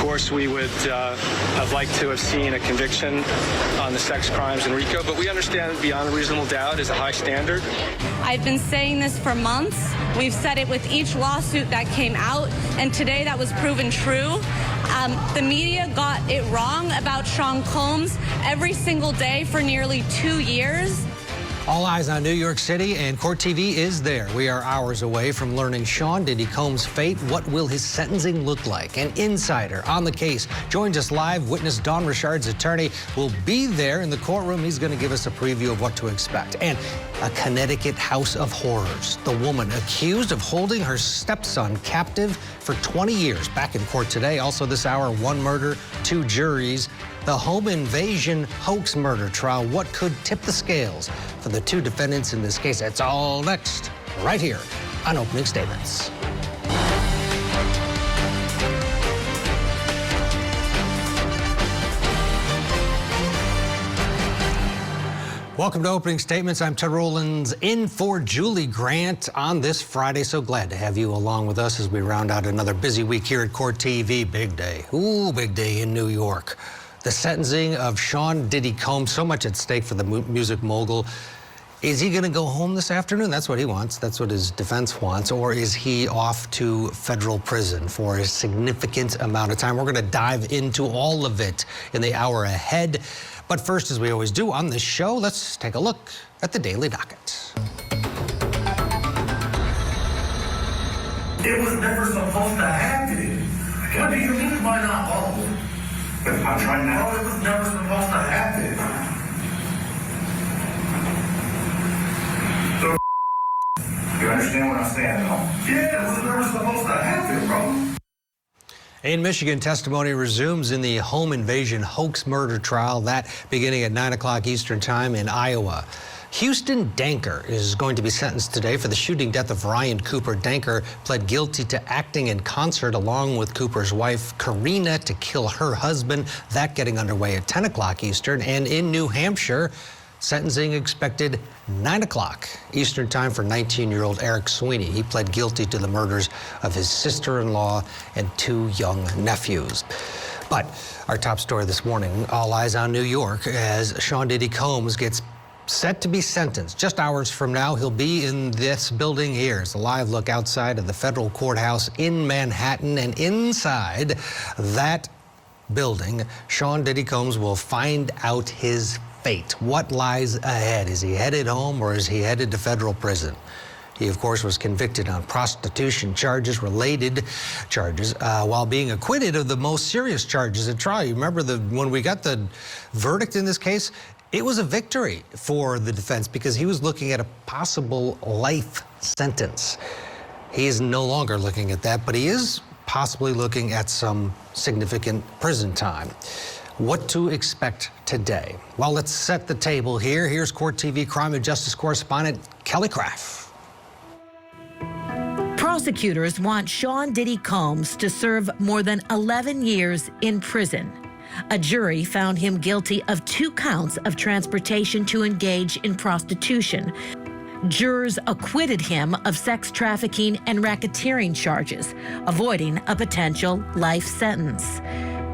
course, we would have liked to have seen a conviction on the sex crimes in RICO, but we understand beyond a reasonable doubt is a high standard. I've been saying this for months. We've said it with each lawsuit that came out, and today that was proven true. The media got it wrong about Sean Combs every single day for nearly 2 years. All eyes on New York City, and Court TV is there. We are hours away from learning Sean Diddy Combs' fate. What will his sentencing look like? An insider on the case joins us live. Witness Dawn Richard's attorney will be there in the courtroom. He's going to give us a preview of what to expect. And a Connecticut house of horrors. The woman accused of holding her stepson captive for 20 years. Back in court today. Also this hour, 1 murder, 2 juries. The Home Invasion Hoax Murder trial. What could tip the scales for the 2 defendants in this case? That's all next, right here on Opening Statements. Welcome to Opening Statements. I'm Ted Rollins in for Julie Grant on this Friday. So glad to have you along with us as we round out another busy week here at Court TV. Big day. Ooh, big day in New York. The sentencing of Sean Diddy Combs, so much at stake for the music mogul. Is he going to go home this afternoon? That's what he wants. That's what his defense wants. Or is he off to federal prison for a significant amount of time? We're going to dive into all of it in the hour ahead. But first, as we always do on this show, let's take a look at the Daily Docket. It was never supposed to happen. What do you mean by not all? I'm trying now. No, it was never supposed to happen. So, you understand what I'm saying, though? Yeah, it was never supposed to happen, bro. In Michigan, testimony resumes in the Home Invasion Hoax Murder trial, that beginning at 9 o'clock Eastern Time in Iowa. Houston Danker is going to be sentenced today for the shooting death of Ryan Cooper. Danker pled guilty to acting in concert along with Cooper's wife, Karina, to kill her husband. That getting underway at 10 o'clock Eastern. And in New Hampshire, sentencing expected 9 o'clock Eastern Time for 19-year-old Eric Sweeney. He pled guilty to the murders of his sister-in-law and 2 young nephews. But our top story this morning, all eyes on New York as Sean Diddy Combs gets set to be sentenced. Just hours from now, he'll be in this building here. It's a live look outside of the federal courthouse in Manhattan, and inside that building, Sean Diddy Combs will find out his fate. What lies ahead? Is he headed home or is he headed to federal prison? He, of course, was convicted on prostitution charges, related charges, while being acquitted of the most serious charges at trial. You remember when we got the verdict in this case? It was a victory for the defense because he was looking at a possible life sentence. He is no longer looking at that, but he is possibly looking at some significant prison time. What to expect today? Well, let's set the table here. Here's Court TV crime and justice correspondent Kelly Craft. Prosecutors want Sean Diddy Combs to serve more than 11 years in prison. A jury found him guilty of 2 counts of transportation to engage in prostitution. Jurors acquitted him of sex trafficking and racketeering charges, avoiding a potential life sentence.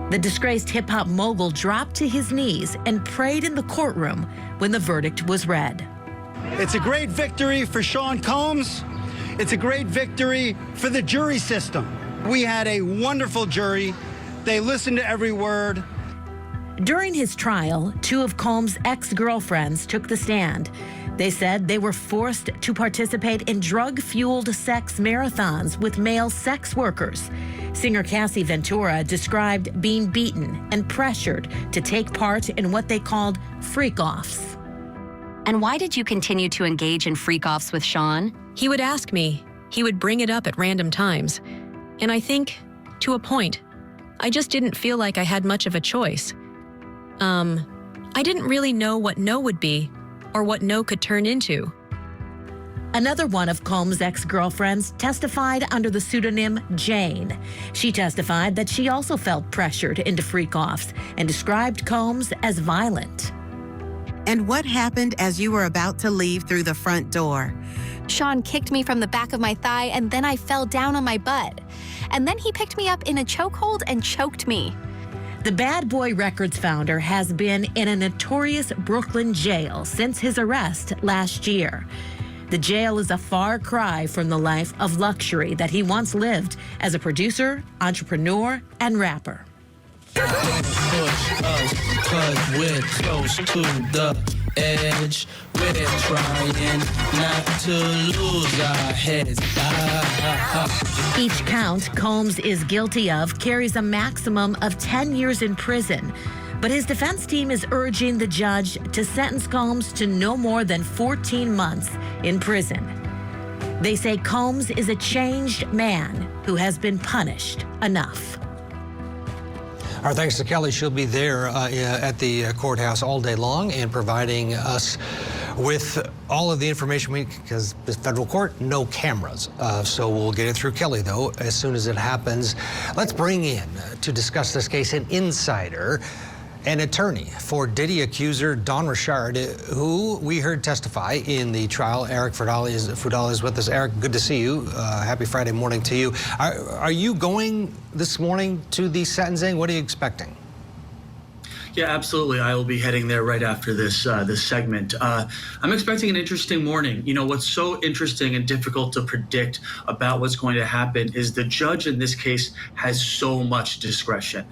The disgraced hip-hop mogul dropped to his knees and prayed in the courtroom when the verdict was read. It's a great victory for Sean Combs. It's a great victory for the jury system. We had a wonderful jury. They listened to every word. During his trial, 2 of Combs' ex-girlfriends took the stand. They said they were forced to participate in drug-fueled sex marathons with male sex workers. Singer Cassie Ventura described being beaten and pressured to take part in what they called freak-offs. And why did you continue to engage in freak-offs with Sean? He would ask me. He would bring it up at random times. And I think, to a point, I just didn't feel like I had much of a choice. I didn't really know what no would be or what no could turn into. Another one of Combs' ex-girlfriends testified under the pseudonym Jane. She testified that she also felt pressured into freak-offs and described Combs as violent. And what happened as you were about to leave through the front door? Sean kicked me from the back of my thigh, and then I fell down on my butt. And then he picked me up in a chokehold and choked me. The Bad Boy Records founder has been in a notorious Brooklyn jail since his arrest last year. The jail is a far cry from the life of luxury that he once lived as a producer, entrepreneur, and rapper. Push us, 'cause we're close to the edge. We're trying not to lose our heads. Each count Combs is guilty of carries a maximum of 10 years in prison. But his defense team is urging the judge to sentence Combs to no more than 14 months in prison. They say Combs is a changed man who has been punished enough. Our thanks to Kelly. She'll be there at the courthouse all day long and providing us with all of the information because the federal court, no cameras. So we'll get it through Kelly, though, as soon as it happens. Let's bring in, to discuss this case, an insider, an attorney for Diddy accuser Don Richard, who we heard testify in the trial. Eric Fudali is with us. Eric, good to see you. Happy Friday morning to you. Are you going this morning to the sentencing? What are you expecting? Yeah, absolutely. I will be heading there right after this segment. I'm expecting an interesting morning. You know, what's so interesting and difficult to predict about what's going to happen is the judge in this case has so much discretion.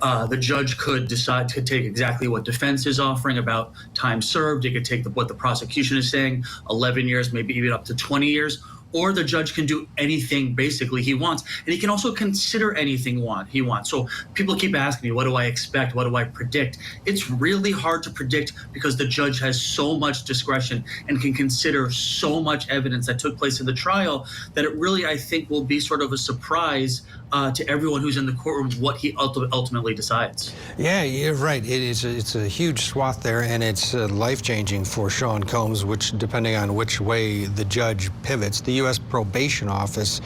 The judge could decide to take exactly what defense is offering about time served. He could take what the prosecution is saying, 11 years, maybe even up to 20 years. Or the judge can do anything basically he wants. And he can also consider anything he wants. So people keep asking me, what do I expect? What do I predict? It's really hard to predict because the judge has so much discretion and can consider so much evidence that took place in the trial that it really, I think, will be sort of a surprise to everyone who's in the courtroom what he ultimately decides. Yeah, you're right. It's a huge swath there, and it's life-changing for Sean Combs, which, depending on which way the judge pivots. The U.S. Probation Office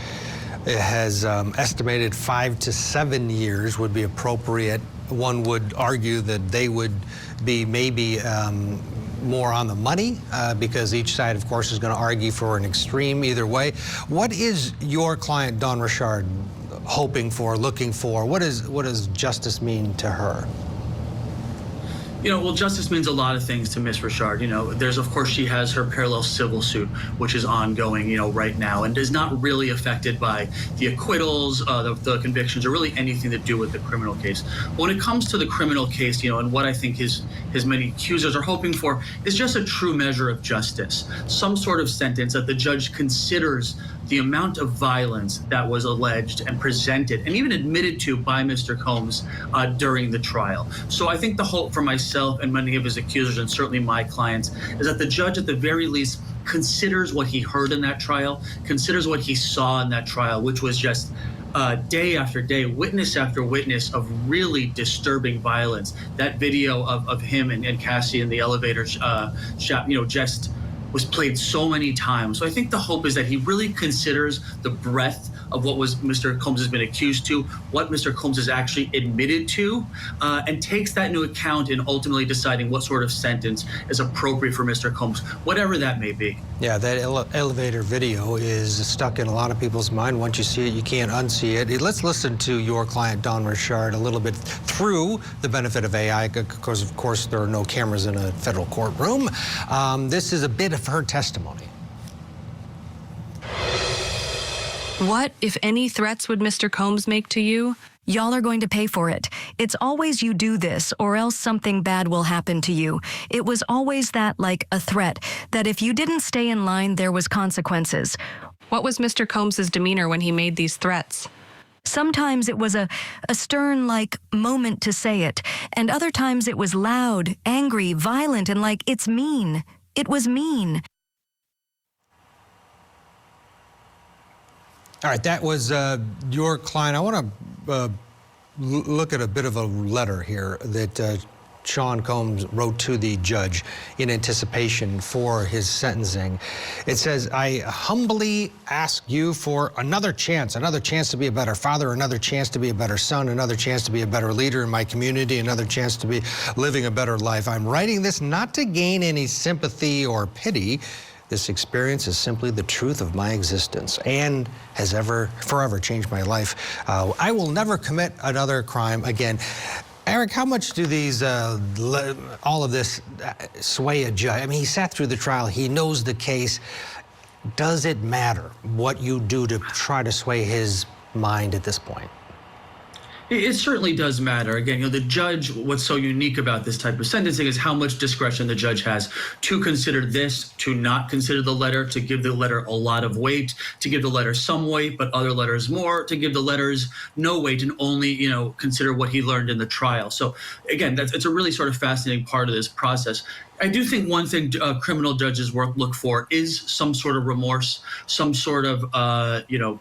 has estimated 5 to 7 years would be appropriate. One would argue that they would be maybe more on the money because each side, of course, is going to argue for an extreme either way. What is your client, Don Richard, hoping for, looking for? What does justice mean to her? You know, well, justice means a lot of things to Miss Richard. You know, there's, of course, she has her parallel civil suit, which is ongoing, you know, right now, and is not really affected by the acquittals, the convictions, or really anything to do with the criminal case. When it comes to the criminal case, you know, and what I think his many accusers are hoping for is just a true measure of justice, some sort of sentence that the judge considers the amount of violence that was alleged and presented and even admitted to by Mr. Combs during the trial. So I think the hope for myself and many of his accusers, and certainly my clients, is that the judge at the very least considers what he heard in that trial, considers what he saw in that trial, which was just day after day, witness after witness of really disturbing violence. That video of him and Cassie in the elevator shop, you know, just was played so many times. So I think the hope is that he really considers the breadth of what Mr. Combs has been accused to, what Mr. Combs has actually admitted to, and takes that into account in ultimately deciding what sort of sentence is appropriate for Mr. Combs, whatever that may be. Yeah, that elevator video is stuck in a lot of people's mind. Once you see it, you can't unsee it. Let's listen to your client, Don Richard, a little bit through the benefit of AI, because, of course, there are no cameras in a federal courtroom. This is a bit of her testimony. What, if any, threats would Mr. Combs make to you? Y'all are going to pay for it. It's always you do this, or else something bad will happen to you. It was always that, like a threat, that if you didn't stay in line, there was consequences. What was Mr. Combs' demeanor when he made these threats? Sometimes it was a stern, like, moment to say it, and other times it was loud, angry, violent, and like, it's mean. It was mean. All right, that was your client. I want to look at a bit of a letter here that Sean Combs wrote to the judge in anticipation for his sentencing. It says, I humbly ask you for another chance to be a better father, another chance to be a better son, another chance to be a better leader in my community, another chance to be living a better life. I'm writing this not to gain any sympathy or pity. This experience is simply the truth of my existence and has forever changed my life. I will never commit another crime again. Eric, how much do these, all of this sway a judge? I mean, he sat through the trial. He knows the case. Does it matter what you do to try to sway his mind at this point? It certainly does matter. Again, the judge, what's so unique about this type of sentencing is how much discretion the judge has to consider this, to not consider the letter, to give the letter a lot of weight, to give the letter some weight, but other letters more, to give the letters no weight and only, consider what he learned in the trial. So again, it's a really sort of fascinating part of this process. I do think one thing criminal judges look for is some sort of remorse, some sort of,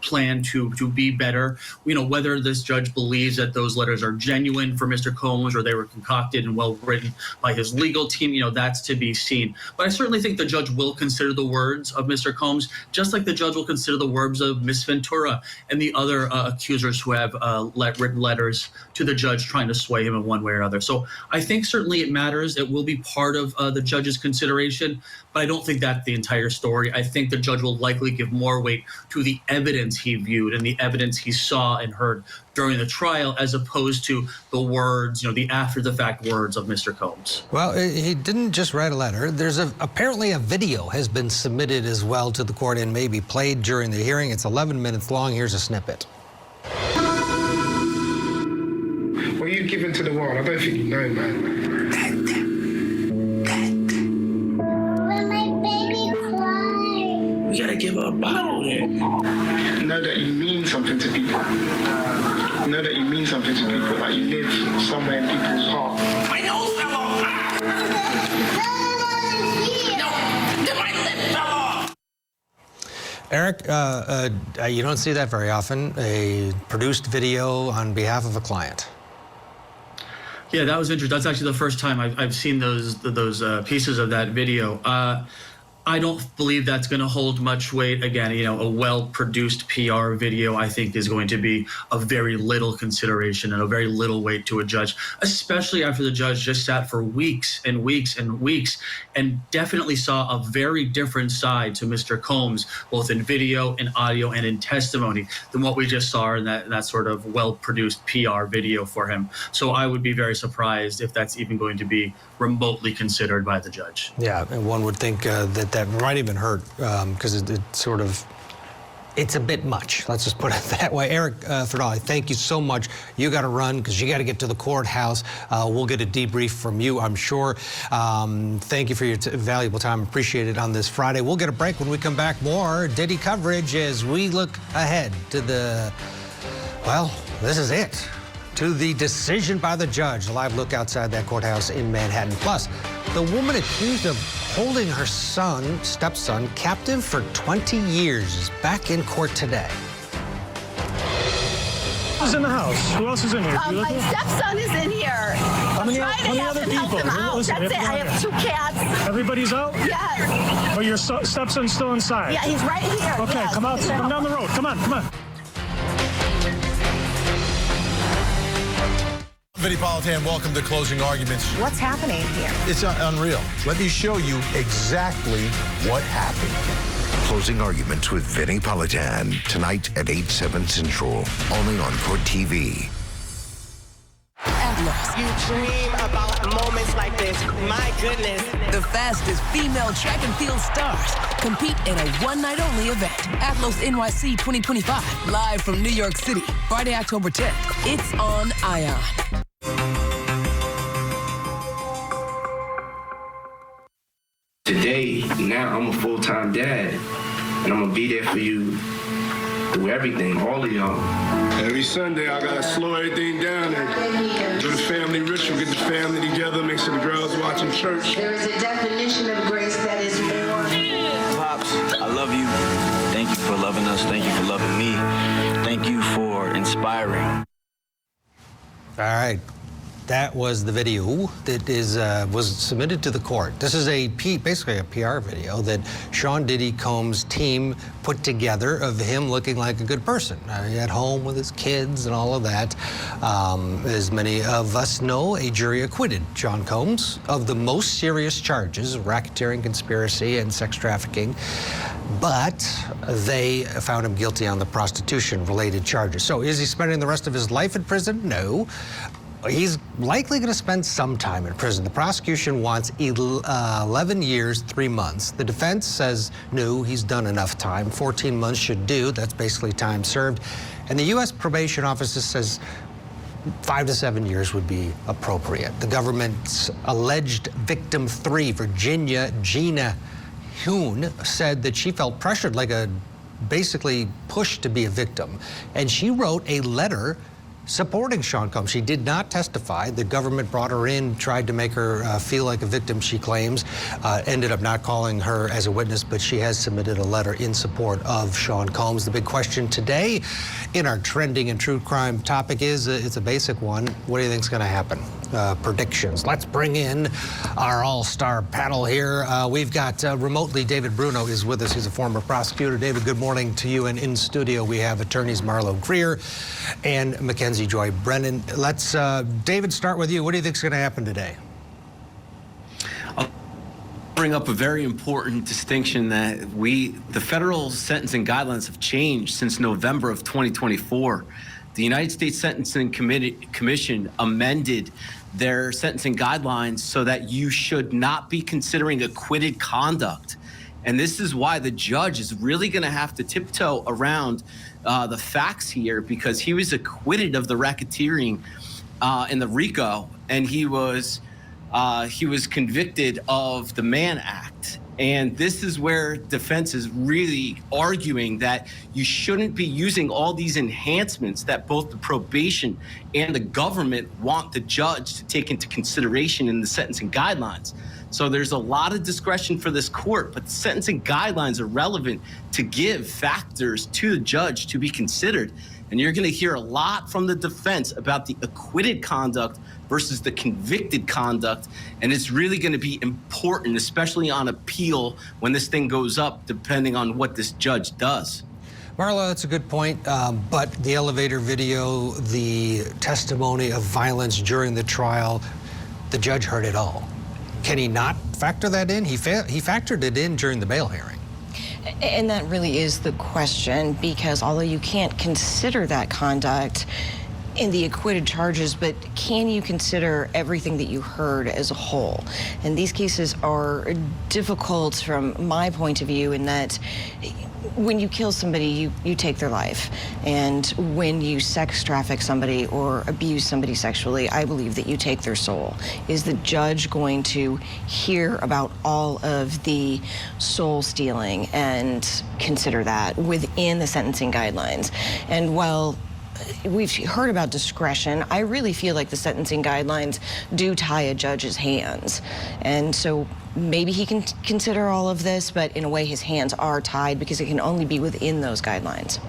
plan to be better. Whether this judge believes that those letters are genuine for Mr. Combs or they were concocted and well written by his legal team, that's to be seen. But I certainly think the judge will consider the words of Mr. Combs, just like the judge will consider the words of Ms. Ventura and the other accusers who have written letters to the judge trying to sway him in one way or another. So I think certainly it matters. It will be part of the judge's consideration, but I don't think that's the entire story. I think the judge will likely give more weight to the evidence he viewed and the evidence he saw and heard during the trial as opposed to the words, the after-the-fact words of Mr. Combs. Well, he didn't just write a letter. There's apparently a video has been submitted as well to the court and may be played during the hearing. It's 11 minutes long. Here's a snippet. What you've given to the world, I don't think you know, man. We gotta give her a bottle then. Know that you mean something to people. Know that you mean something to people. Like you live somewhere in people's heart. My nose fell off. No, my lip fell off. Eric, you don't see that very often. A produced video on behalf of a client. Yeah, that was interesting. That's actually the first time I've seen those pieces of that video. I don't believe that's going to hold much weight. Again, a well-produced PR video, I think, is going to be of very little consideration and a very little weight to a judge, especially after the judge just sat for weeks and weeks and weeks and definitely saw a very different side to Mr. Combs, both in video, in audio, and in testimony than what we just saw in that sort of well-produced PR video for him. So I would be very surprised if that's even going to be remotely considered by the judge. Yeah, and one would think that might even hurt because it's a bit much. Let's just put it that way. Eric Ferdali, thank you so much. You got to run because you got to get to the courthouse. We'll get a debrief from you, I'm sure. Thank you for your valuable time. Appreciate it on this Friday. We'll get a break. When we come back, more Diddy coverage as we look ahead to this is it. To the decision by the judge. A live look outside that courthouse in Manhattan. Plus, the woman accused of holding her stepson, captive for 20 years is back in court today. Who's in the house? Who else is in here? My stepson is in here. How many other people? Listen, That's it. I have 2 cats. Everybody's out? Yes. But your stepson's still inside? Yeah, he's right here. Okay, yes. Come down the road. Come on. Vinnie Politan, welcome to Closing Arguments. What's happening here? It's unreal. Let me show you exactly what happened. Closing Arguments with Vinnie Politan, tonight at 8/7 Central, only on Court TV. You dream about moments like this. My goodness. The fastest female track and field stars compete in a one-night-only event. Atlas NYC 2025, live from New York City, Friday, October 10th. It's on ION. Today, now I'm a full-time dad, and I'm gonna be there for you through everything, all of y'all. Every Sunday, I gotta slow everything down and do the family ritual, get the family together, make sure the girls watching church. There is a definition of grace that is more. Pops, I love you. Thank you for loving us. Thank you for loving me. Thank you for inspiring. All right. That was the video that was submitted to the court. This is basically a PR video that Sean Diddy Combs' team put together of him looking like a good person at home with his kids and all of that. As many of us know, a jury acquitted Sean Combs of the most serious charges, racketeering, conspiracy, and sex trafficking. But they found him guilty on the prostitution-related charges. So is he spending the rest of his life in prison? No. He's likely going to spend some time in prison. The prosecution wants 11 years, 3 months. The defense says, no, he's done enough time. 14 months should do. That's basically time served. And the U.S. Probation Office says 5 to 7 years would be appropriate. The government's alleged victim 3, Virginia Gina Hoon, said that she felt pressured, basically pushed to be a victim. And she wrote a letter supporting Sean Combs. She did not testify. The government brought her in, tried to make her feel like a victim, she claims. Ended up not calling her as a witness, but she has submitted a letter in support of Sean Combs. The big question today in our trending and true crime topic is, it's a basic one. What do you think is going to happen? Predictions. Let's bring in our all-star panel here. We've got remotely David Bruno is with us. He's a former prosecutor. David, good morning to you. And in studio, we have attorneys Marlo Greer and Mackenzie Joy Brennan. Let's, David, start with you. What do you think is going to happen today? I'll bring up a very important distinction that the federal sentencing guidelines have changed since November of 2024. The United States Sentencing Commission amended their sentencing guidelines so that you should not be considering acquitted conduct. And this is why the judge is really going to have to tiptoe around the facts here, because he was acquitted of the racketeering in the RICO, and he was convicted of the Mann Act. And this is where defense is really arguing that you shouldn't be using all these enhancements that both the probation and the government want the judge to take into consideration in the sentencing guidelines. So there's a lot of discretion for this court, but the sentencing guidelines are relevant to give factors to the judge to be considered. And you're going to hear a lot from the defense about the acquitted conduct versus the convicted conduct. And it's really going to be important, especially on appeal, when this thing goes up, depending on what this judge does. Marla, that's a good point. But the elevator video, the testimony of violence during the trial, the judge heard it all. Can he not factor that in? He factored it in during the bail hearing. And that really is the question, because although you can't consider that conduct in the acquitted charges, but can you consider everything that you heard as a whole? And these cases are difficult from my point of view in that when you kill somebody, you take their life. And when you sex traffic somebody or abuse somebody sexually, I believe that you take their soul. Is the judge going to hear about all of the soul stealing and consider that within the sentencing guidelines? And while we've heard about discretion, I really feel like the sentencing guidelines do tie a judge's hands. And so maybe he can consider all of this, but in a way his hands are tied because it can only be within those guidelines.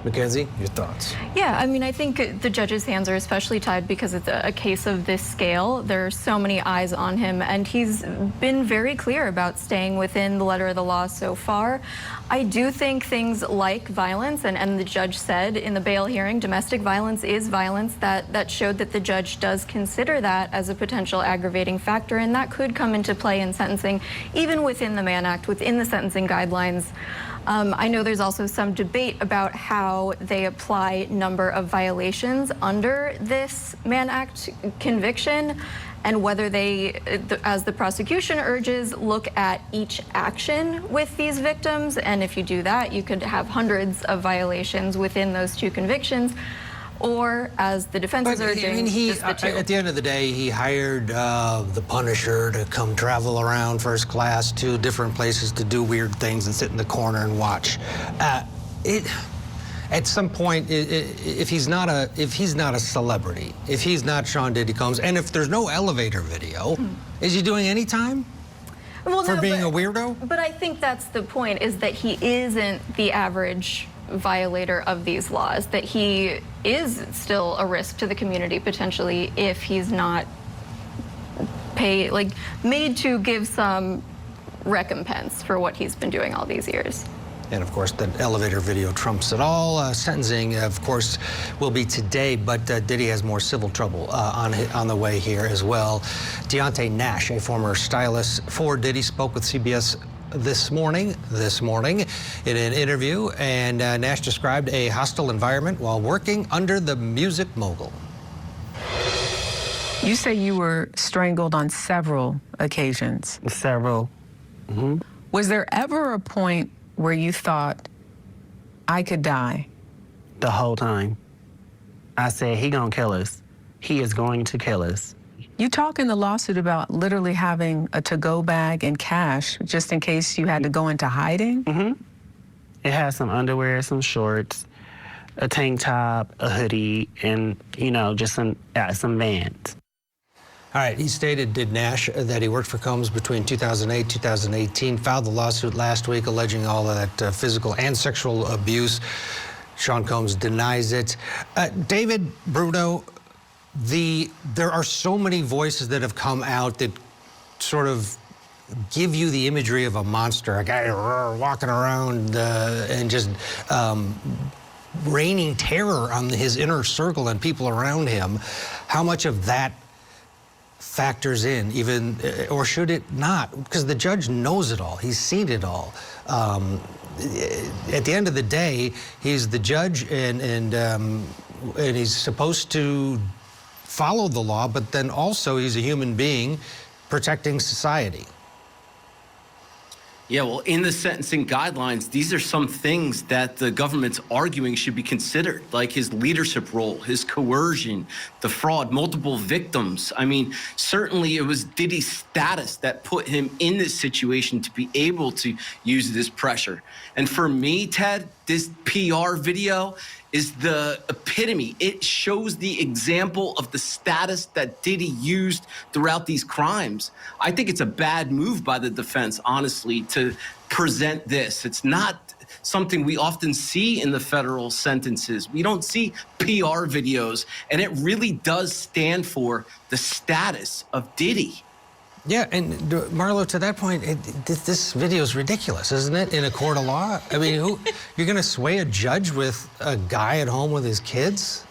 Mackenzie, your thoughts? Yeah, I mean, I think the judge's hands are especially tied because it's a case of this scale. There are so many eyes on him, and he's been very clear about staying within the letter of the law so far. I do think things like violence, and the judge said in the bail hearing, domestic violence is violence, that showed that the judge does consider that as a potential aggravating factor, and that could come into play in sentencing, even within the Mann Act, within the sentencing guidelines. I know there's also some debate about how they apply number of violations under this Mann Act conviction, and whether they, as the prosecution urges, look at each action with these victims. And if you do that, you could have hundreds of violations within those two convictions. Or, as the defense is urging, just the two. At the end of the day, he hired the Punisher to come travel around first class to different places to do weird things and sit in the corner and watch. At some point, if he's not a celebrity, if he's not Sean Diddy Combs, and if there's no elevator video, is he doing any time? Well, for being a weirdo? But I think that's the point, is that he isn't the average violator of these laws, that he is still a risk to the community potentially if he's not made to give some recompense for what he's been doing all these years. And of course, the elevator video trumps it all. Sentencing, of course, will be today, but Diddy has more civil trouble on the way here as well. Deontay Nash, a former stylist for Diddy, spoke with CBS this morning in an interview, and Nash described a hostile environment while working under the music mogul. You say you were strangled on several occasions. Several. Mm-hmm. Was there ever a point where you thought, I could die? The whole time. I said, he gonna kill us. He is going to kill us. You talk in the lawsuit about literally having a to-go bag and cash just in case you had to go into hiding? Mm-hmm. It has some underwear, some shorts, a tank top, a hoodie, and, just some Vans. All right, he stated, did Nash, that he worked for Combs between 2008, 2018, filed the lawsuit last week alleging all of that physical and sexual abuse. Sean Combs denies it. David, Bruno, there are so many voices that have come out that sort of give you the imagery of a monster, a guy walking around and just raining terror on his inner circle and people around him. How much of that factors in, even, or should it not? Because the judge knows it all. He's seen it all. At the end of the day, he's the judge, and he's supposed to follow the law, but then also he's a human being protecting society. Yeah, well, in the sentencing guidelines, these are some things that the government's arguing should be considered, like his leadership role, his coercion, the fraud, multiple victims. I mean, certainly it was Diddy's status that put him in this situation to be able to use this pressure. And for me, Ted, this PR video is the epitome. It shows the example of the status that Diddy used throughout these crimes. I think it's a bad move by the defense, honestly, to present this. It's not something we often see in the federal sentences. We don't see PR videos, and it really does stand for the status of Diddy. Yeah, and Marlo, to that point, this video is ridiculous, isn't it, in a court of law? I mean, you're going to sway a judge with a guy at home with his kids?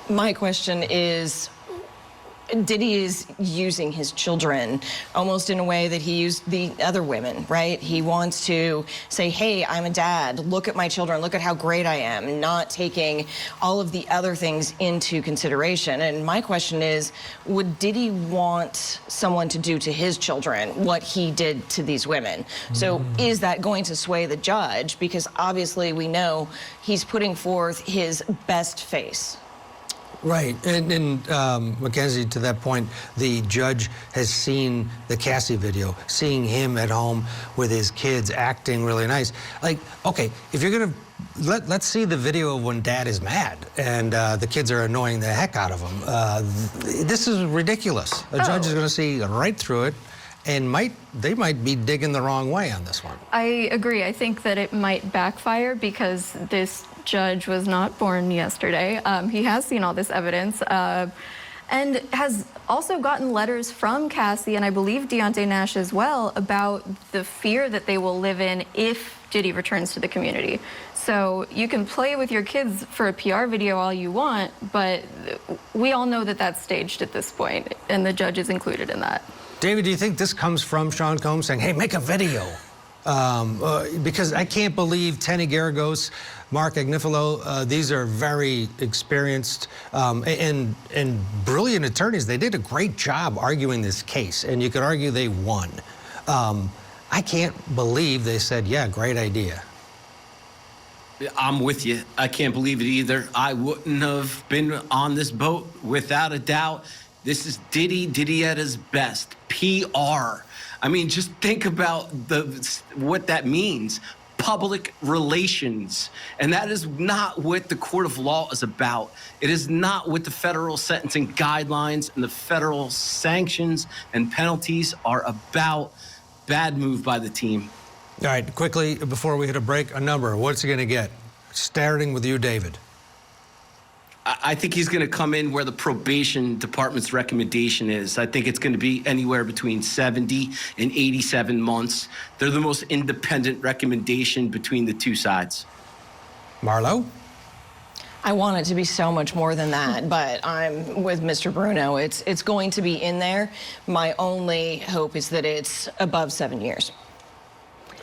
My question is, Diddy is using his children almost in a way that he used the other women, right? He wants to say, hey, I'm a dad. Look at my children. Look at how great I am, not taking all of the other things into consideration. And my question is, would Diddy want someone to do to his children what he did to these women? So is that going to sway the judge? Because obviously we know he's putting forth his best face. Right, and Mackenzie, to that point, the judge has seen the Cassie video, seeing him at home with his kids acting really nice. Like, okay, if you're gonna, let's see the video of when dad is mad and the kids are annoying the heck out of him. This is ridiculous. A judge is gonna see right through it, and they might be digging the wrong way on this one. I agree. I think that it might backfire because this judge was not born yesterday. He has seen all this evidence and has also gotten letters from Cassie and I believe Deontay Nash as well about the fear that they will live in if Diddy returns to the community. So you can play with your kids for a PR video all you want, but we all know that that's staged at this point, and the judge is included in that. David, do you think this comes from Sean Combs saying, hey, make a video? Because I can't believe Tenny Garagos, Mark Agnifilo, these are very experienced and brilliant attorneys. They did a great job arguing this case, and you could argue they won. I can't believe they said, yeah, great idea. I'm with you. I can't believe it either. I wouldn't have been on this boat without a doubt. This is Diddy at his best. PR. I mean, just think about what that means. Public relations. And that is not what the court of law is about. It is not what the federal sentencing guidelines and the federal sanctions and penalties are about. Bad move by the team. All right, quickly, before we hit a break, a number. What's he going to get? Starting with you, David. I think he's going to come in where the probation department's recommendation is. I think it's going to be anywhere between 70 and 87 months. They're the most independent recommendation between the two sides. Marlo? I want it to be so much more than that, but I'm with Mr. Bruno. It's going to be in there. My only hope is that it's above 7 years.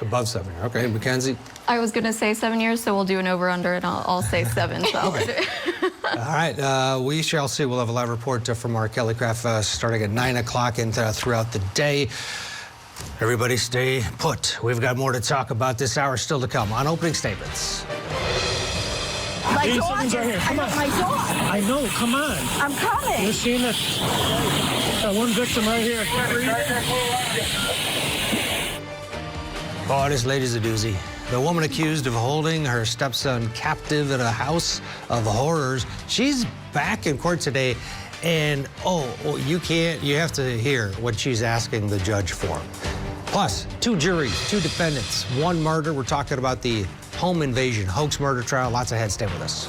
Above 7. Okay, Mackenzie? I was going to say 7 years, so we'll do an over-under, and I'll say 7. Solid. All right, we shall see. We'll have a live report from our Kelly Craft starting at 9 o'clock and throughout the day. Everybody stay put. We've got more to talk about this hour still to come on Opening Statements. My 80 dog seconds right here. Come on. My dog. I know, come on. I'm coming. You're seeing it. Got one victim right here. Oh, this lady's a doozy. The woman accused of holding her stepson captive in a house of horrors. She's back in court today, and you have to hear what she's asking the judge for. Plus, 2 juries, 2 defendants, 1 murder. We're talking about the Home Invasion Hoax Murder trial. Lots ahead. Stay with us.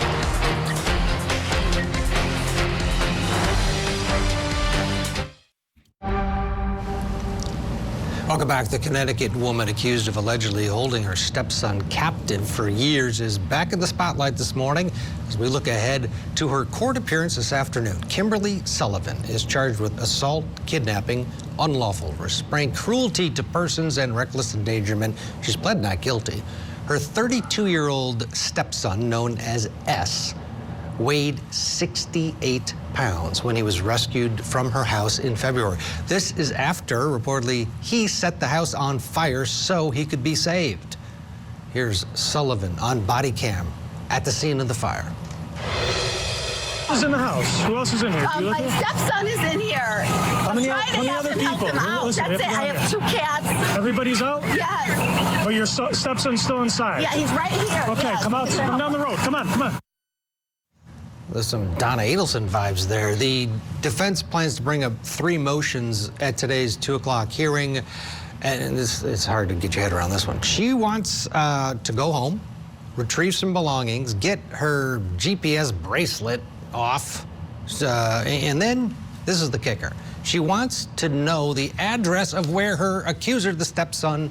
Welcome back. The Connecticut woman accused of allegedly holding her stepson captive for years is back in the spotlight this morning as we look ahead to her court appearance this afternoon. Kimberly Sullivan is charged with assault, kidnapping, unlawful restraint, cruelty to persons, and reckless endangerment. She's pled not guilty. Her 32-year-old stepson, known as S, weighed 68 pounds when he was rescued from her house in February. This is after, reportedly, he set the house on fire so he could be saved. Here's Sullivan on body cam at the scene of the fire. Who's in the house? Who else is in here? My stepson is in here. How many other people? That's it. I have 2 cats. Everybody's out? Yes. But your stepson's still inside? Yeah, he's right here. Okay, yes. come out. Come down the road. Come on, come on. There's some Donna Adelson vibes there. The defense plans to bring up 3 motions at today's 2 o'clock hearing. And it's hard to get your head around this one. She wants to go home, retrieve some belongings, get her GPS bracelet off, and then, this is the kicker, she wants to know the address of where her accuser, the stepson,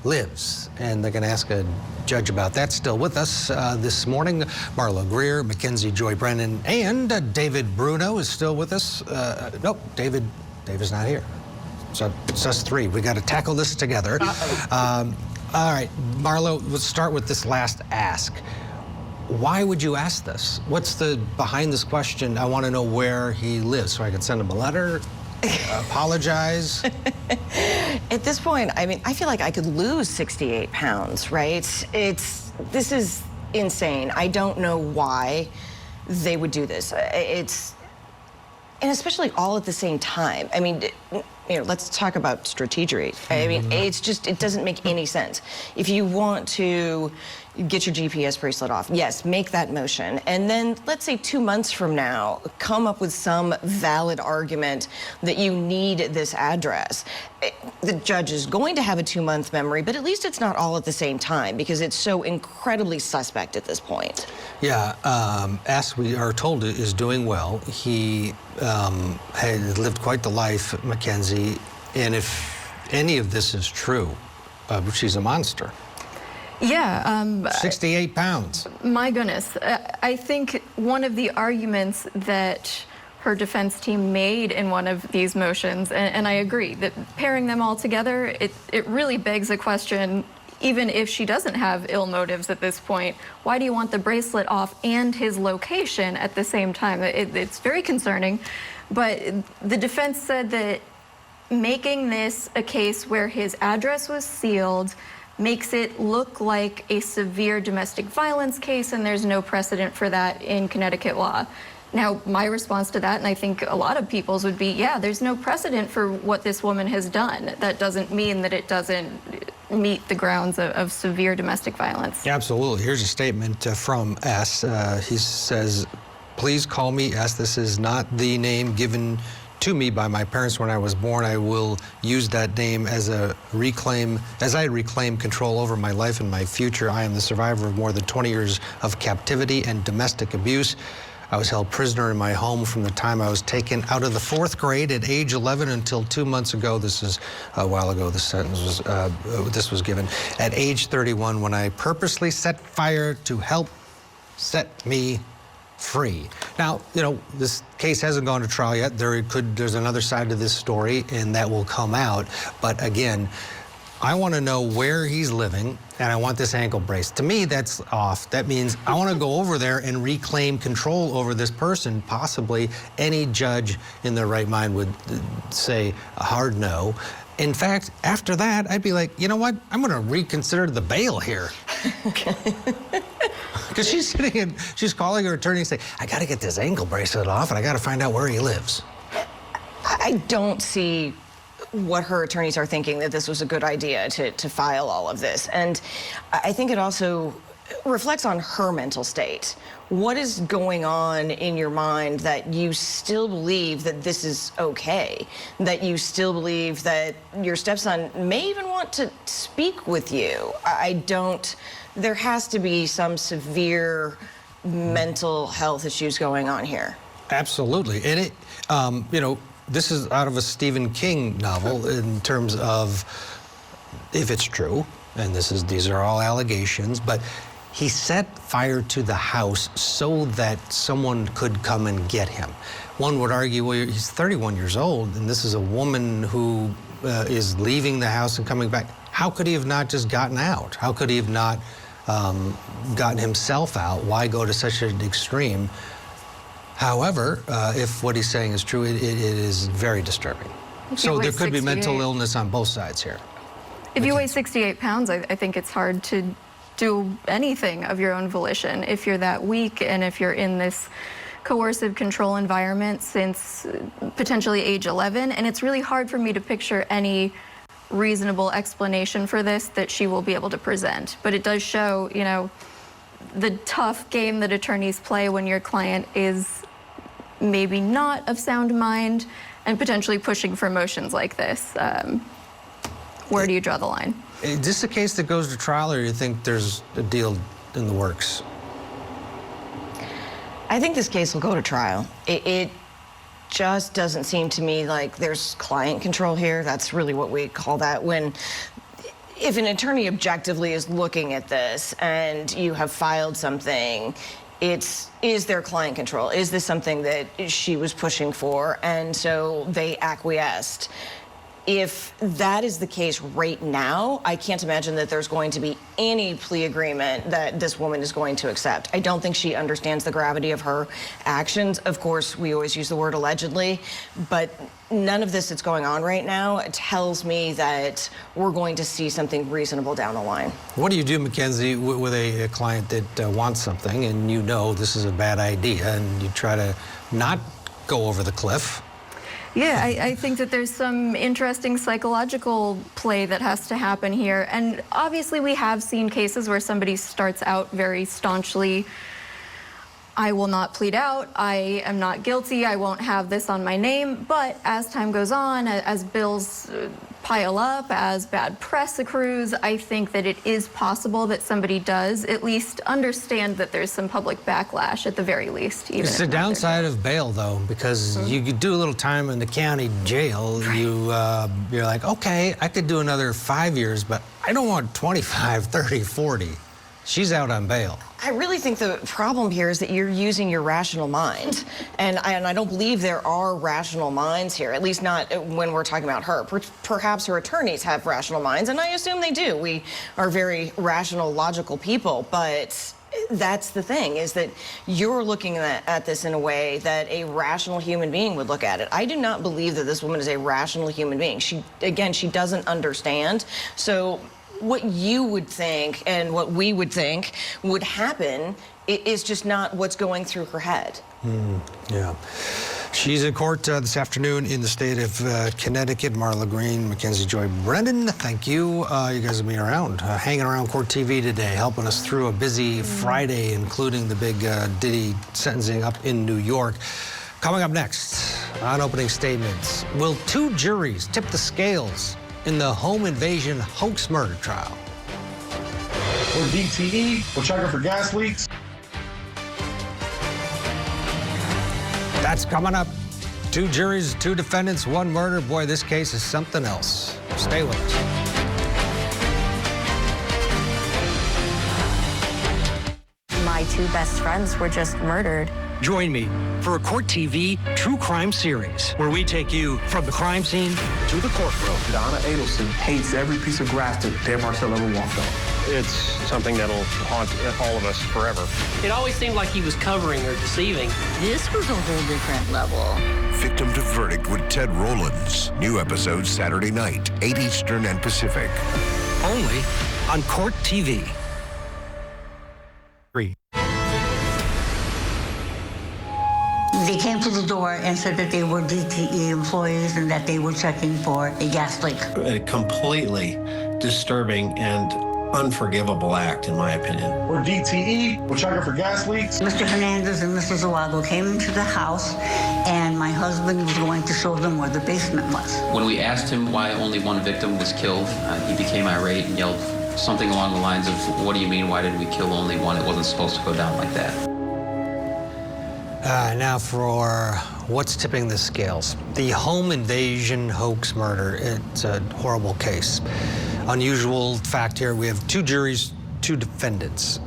lives. And they're going to ask a judge about that. Still with us this morning, Marlo Greer, Mackenzie Joy Brennan, and David Bruno is still with us. Nope, David's not here. So it's us 3. We got to tackle this together. All right, Marlo, let's start with this last ask. Why would you ask this? What's the behind this question? I want to know where he lives so I can send him a letter, apologize. At this point, I mean, I feel like I could lose 68 pounds, right? This is insane. I don't know why they would do this. And especially all at the same time. I mean, let's talk about strategery. I mean, it doesn't make any sense. If you want to get your GPS bracelet off, yes, make that motion. And then let's say 2 months from now, come up with some valid argument that you need this address. The judge is going to have a 2-month memory, but at least it's not all at the same time because it's so incredibly suspect at this point. Yeah, as we are told, is doing well. He had lived quite the life, Mackenzie, and if any of this is true, she's a monster. Yeah. 68 pounds. My goodness. I think one of the arguments that her defense team made in one of these motions, and I agree, that pairing them all together, it really begs a question, even if she doesn't have ill motives at this point, why do you want the bracelet off and his location at the same time? It's very concerning, but the defense said that making this a case where his address was sealed makes it look like a severe domestic violence case, and there's no precedent for that in Connecticut law. Now, my response to that, and I think a lot of people's would be, yeah, there's no precedent for what this woman has done. That doesn't mean that it doesn't meet the grounds of severe domestic violence. Absolutely. Here's a statement from S. He says, please call me S. This is not the name given to me by my parents when I was born. I will use that name as I reclaim control over my life and my future. I am the survivor of more than 20 years of captivity and domestic abuse. I was held prisoner in my home from the time I was taken out of the 4th grade at age 11 until 2 months ago. This is a while ago. The sentence was this was given at age 31 when I purposely set fire to help set me free. Now, you know, this case hasn't gone to trial yet. There's another side to this story, and that will come out. But again, I want to know where he's living, and I want this ankle brace. To me, that's off. That means I want to go over there and reclaim control over this person. Possibly any judge in their right mind would say a hard no. In fact, after that, I'd be like, you know what? I'm going to reconsider the bail here. Because she's sitting and she's calling her attorney and saying, I got to get this ankle bracelet off, and I got to find out where he lives. I don't see what her attorneys are thinking, that this was a good idea to file all of this. And I think it also reflects on her mental state. What is going on in your mind that you still believe that this is okay? That you still believe that your stepson may even want to speak with you? There has to be some severe mental health issues going on here. Absolutely. And it, you know, this is out of a Stephen King novel in terms of if it's true, and these are all allegations, but he set fire to the house so that someone could come and get him. One would argue, well, he's 31 years old, and this is a woman who is leaving the house and coming back. How could he have not just gotten out? How could he have not gotten himself out? Why go to such an extreme? However, if what he's saying is true, it is very disturbing. So there could be mental illness on both sides here. If you weigh 68 pounds, I think it's hard to do anything of your own volition if you're that weak and if you're in this coercive control environment since potentially age 11. And it's really hard for me to picture any reasonable explanation for this that she will be able to present. But it does show, you know, the tough game that attorneys play when your client is maybe not of sound mind and potentially pushing for motions like this. Where do you draw the line? Is this a case that goes to trial, or do you think there's a deal in the works? I think this case will go to trial. It just doesn't seem to me like there's client control here. That's really what we call that if an attorney objectively is looking at this and you have filed something, is there client control? Is this something that she was pushing for and so they acquiesced? If that is the case right now, I can't imagine that there's going to be any plea agreement that this woman is going to accept. I don't think she understands the gravity of her actions. Of course, we always use the word allegedly, but none of this that's going on right now tells me that we're going to see something reasonable down the line. What do you do, Mackenzie, with a client that wants something and you know this is a bad idea and you try to not go over the cliff? Yeah, I think that there's some interesting psychological play that has to happen here. And obviously we have seen cases where somebody starts out very staunchly, I will not plead out, I am not guilty, I won't have this on my name. But as time goes on, as bills pile up, as bad press accrues, I think that it is possible that somebody does at least understand that there's some public backlash at the very least. It's the downside of bail, though, because you could do a little time in the county jail. Right. You're like, okay, I could do another 5 years, but I don't want 25, 30, 40. She's out on bail. I really think the problem here is that you're using your rational mind. And I don't believe there are rational minds here, at least not when we're talking about her. Perhaps her attorneys have rational minds, and I assume they do. We are very rational, logical people, but that's the thing, is that you're looking at this in a way that a rational human being would look at it. I do not believe that this woman is a rational human being. She doesn't understand. So what you would think and what we would think would happen is just not what's going through her head. Yeah. She's in court this afternoon in the state of Connecticut. Marla Green, Mackenzie Joy Brennan, thank you. You guys have been around, hanging around Court TV today, helping us through a busy Friday, including the big Diddy sentencing up in New York. Coming up next. on opening statements. Will 2 juries tip the scales in the home invasion hoax murder trial? Or DTE, or checking for gas leaks. That's coming up. 2 juries, 2 defendants, 1 murder. Boy, this case is something else. Stay with us. My 2 best friends were just murdered. Join me for a Court TV true crime series where we take you from the crime scene to the courtroom. Donna Adelson hates every piece of grass that Dan Marcel ever walked on. It's something that'll haunt all of us forever. It always seemed like he was covering or deceiving. This was a whole different level. Victim to Verdict with Ted Rowlands. New episodes Saturday night, 8 Eastern and Pacific. Only on Court TV. They came to the door and said that they were DTE employees and that they were checking for a gas leak. A completely disturbing and unforgivable act, in my opinion. Or DTE, or checking for gas leaks. Mr. Hernandez and Mr. Zawago came into the house, and my husband was going to show them where the basement was. When we asked him why only 1 victim was killed, he became irate and yelled something along the lines of, "What do you mean, why did we kill only 1? It wasn't supposed to go down like that." Now for what's tipping the scales. The home invasion hoax murder. It's a horrible case. Unusual fact here, we have 2 juries, 2 defendants,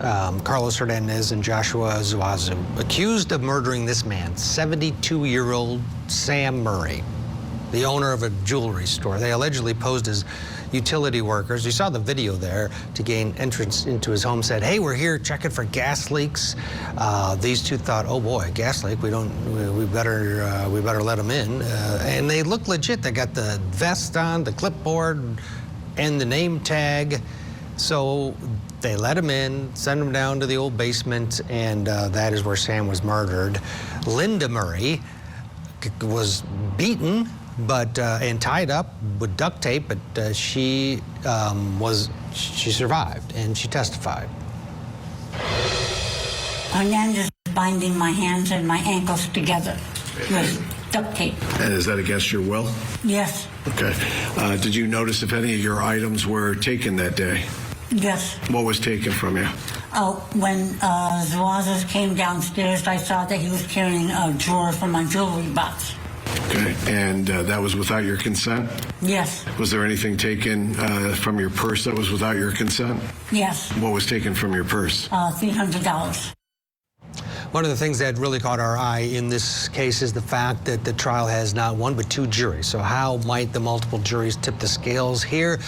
Carlos Hernandez and Joshua Zuazu, accused of murdering this man, 72-year-old Sam Murray, the owner of a jewelry store. They allegedly posed as utility workers. You saw the video there to gain entrance into his home, said, "Hey, we're here checking for gas leaks." These 2 thought, "Oh boy, gas leak, we better let them in." And they look legit. They got the vest on, the clipboard, and the name tag. So they let him in, sent him down to the old basement, and that is where Sam was murdered. Linda Murray was beaten and tied up with duct tape, but she survived and she testified. Hernandez binding my hands and my ankles together with duct tape. And is that against your will? Yes. Okay. Did you notice if any of your items were taken that day? Yes. What was taken from you? When Zuazas came downstairs, I saw that he was carrying a drawer from my jewelry box. Okay, and that was without your consent? Yes. Was there anything taken from your purse that was without your consent? Yes. What was taken from your purse? $300. One of the things that really caught our eye in this case is the fact that the trial has not 1 but 2 juries. So how might the multiple juries tip the scales here?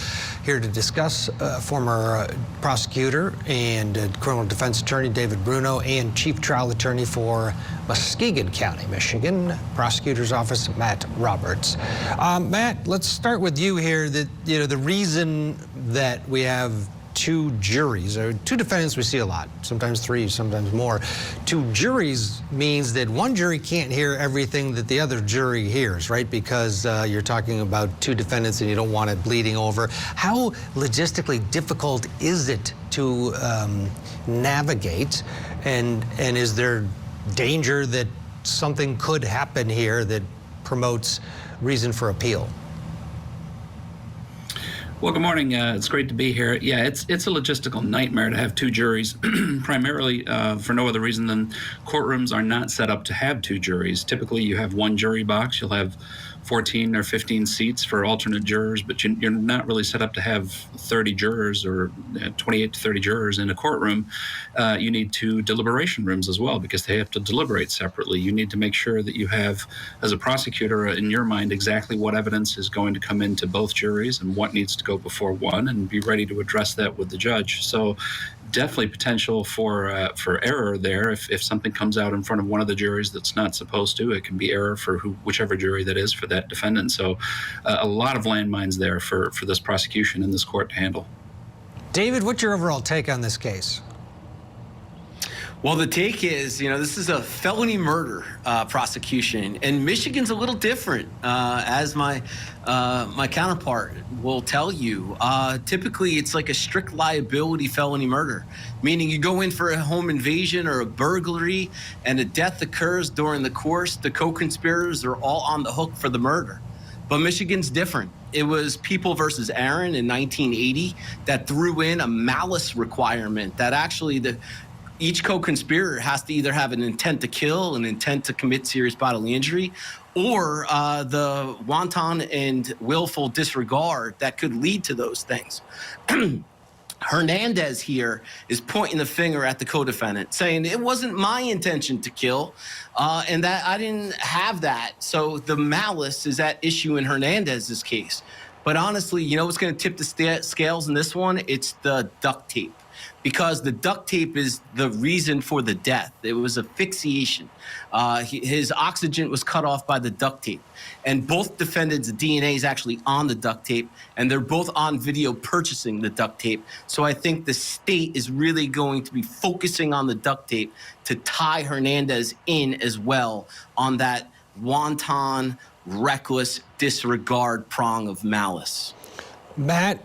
Here to discuss, former prosecutor and criminal defense attorney David Bruno and chief trial attorney for Muskegon County, Michigan, prosecutor's office, Matt Roberts. Matt, let's start with you here. The reason that we have 2 juries, or 2 defendants we see a lot, sometimes 3, sometimes more. 2 juries means that 1 jury can't hear everything that the other jury hears, right? Because you're talking about 2 defendants and you don't want it bleeding over. How logistically difficult is it to navigate? And is there danger that something could happen here that promotes reason for appeal? Well, good morning. It's great to be here. Yeah, it's a logistical nightmare to have 2 juries, primarily for no other reason than courtrooms are not set up to have 2 juries. Typically, you have 1 jury box. You'll have 14 or 15 seats for alternate jurors, but you're not really set up to have 30 jurors or 28 to 30 jurors in a courtroom. You need 2 deliberation rooms as well because they have to deliberate separately. You need to make sure that you have, as a prosecutor, in your mind exactly what evidence is going to come into both juries and what needs to go before one, and be ready to address that with the judge. So definitely potential for error there. If something comes out in front of one of the juries that's not supposed to, it can be error for whichever jury that is for that defendant. So a lot of landmines there for this prosecution and this court to handle. David, what's your overall take on this case? Well, the take is, this is a felony murder prosecution, and Michigan's a little different, as my counterpart will tell you. Typically, it's like a strict liability felony murder, meaning you go in for a home invasion or a burglary, and a death occurs during the course. The co-conspirators are all on the hook for the murder. But Michigan's different. It was People versus Aaron in 1980 that threw in a malice requirement that actually each co-conspirator has to either have an intent to kill, an intent to commit serious bodily injury, or the wanton and willful disregard that could lead to those things. Hernandez here is pointing the finger at the co-defendant, saying it wasn't my intention to kill, and that I didn't have that. So the malice is at issue in Hernandez's case. But honestly, what's going to tip the scales in this one? It's the duct tape. Because the duct tape is the reason for the death. It was asphyxiation. His oxygen was cut off by the duct tape. And both defendants' DNA is actually on the duct tape, and they're both on video purchasing the duct tape. So I think the state is really going to be focusing on the duct tape to tie Hernandez in as well on that wanton, reckless disregard prong of malice. Matt,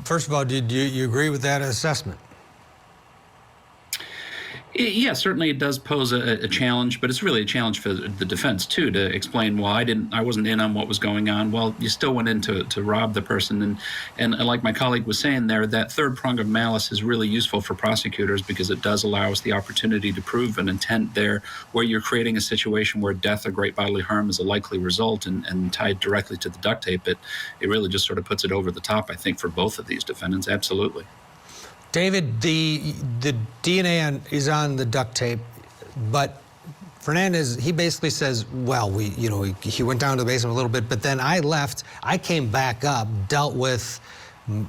first of all, did you agree with that assessment? Yeah, certainly it does pose a challenge, but it's really a challenge for the defense too to explain, well, I wasn't in on what was going on. Well, you still went in to rob the person, and like my colleague was saying there, that third prong of malice is really useful for prosecutors because it does allow us the opportunity to prove an intent there, where you're creating a situation where death or great bodily harm is a likely result, and tied directly to the duct tape. It really just sort of puts it over the top, I think, for both of these defendants. Absolutely. David, the DNA is on the duct tape, but Fernandez, he basically says, well, he went down to the basement a little bit, but then I left, I came back up, dealt with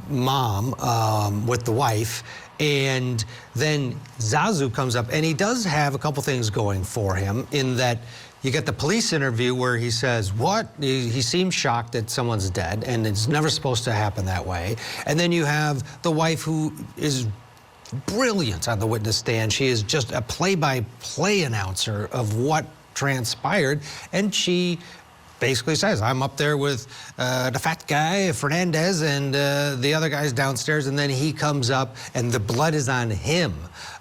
mom, with the wife, and then Zazu comes up, and he does have a couple things going for him in that you get the police interview where he says, what? He seems shocked that someone's dead, and it's never supposed to happen that way. And then you have the wife who is brilliant on the witness stand. She is just a play-by-play announcer of what transpired, and she basically says, I'm up there with the fat guy, Fernandez, and the other guy's downstairs, and then he comes up, and the blood is on him.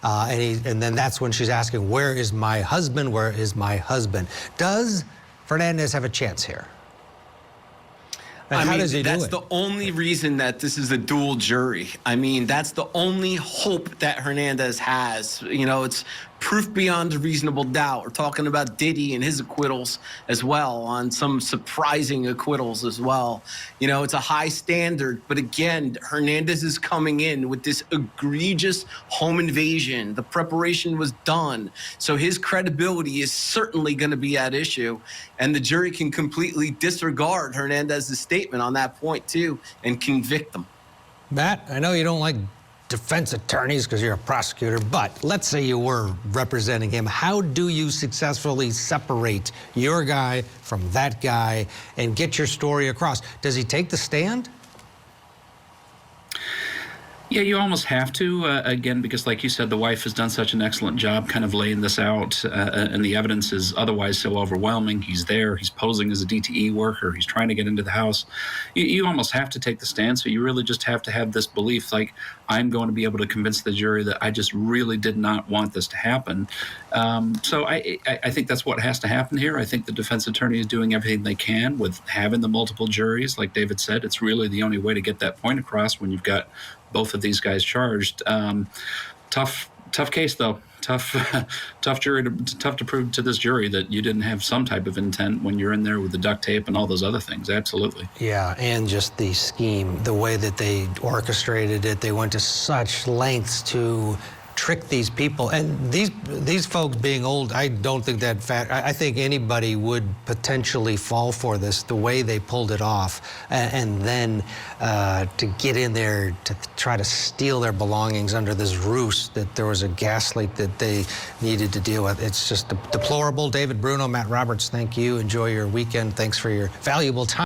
And then that's when she's asking, where is my husband? Where is my husband? Does Fernandez have a chance here? And how does he do it? That's the only reason that this is a dual jury. I mean, that's the only hope that Hernandez has. It's proof beyond a reasonable doubt. We're talking about Diddy and his acquittals as well, on some surprising acquittals as well. It's a high standard, but again, Hernandez is coming in with this egregious home invasion. The preparation was done, so his credibility is certainly going to be at issue, and the jury can completely disregard Hernandez's statement on that point too and convict him. Matt, I know you don't like defense attorneys because you're a prosecutor, but let's say you were representing him. How do you successfully separate your guy from that guy and get your story across? Does he take the stand? Yeah, you almost have to, again, because like you said, the wife has done such an excellent job kind of laying this out, and the evidence is otherwise so overwhelming. He's there, he's posing as a DTE worker, he's trying to get into the house. You almost have to take the stand, so you really just have to have this belief, like, I'm going to be able to convince the jury that I just really did not want this to happen. So I think that's what has to happen here. I think the defense attorney is doing everything they can with having the multiple juries. Like David said, it's really the only way to get that point across when you've got both of these guys charged. Tough case, though. Tough to prove to this jury that you didn't have some type of intent when you're in there with the duct tape and all those other things. Absolutely. Yeah, and just the scheme, the way that they orchestrated it, they went to such lengths to trick these people. And these folks being old, I don't think that I think anybody would potentially fall for this, the way they pulled it off. And then to get in there to try to steal their belongings under this ruse that there was a gas leak that they needed to deal with. It's just deplorable. David Bruno, Matt Roberts, thank you. Enjoy your weekend. Thanks for your valuable time.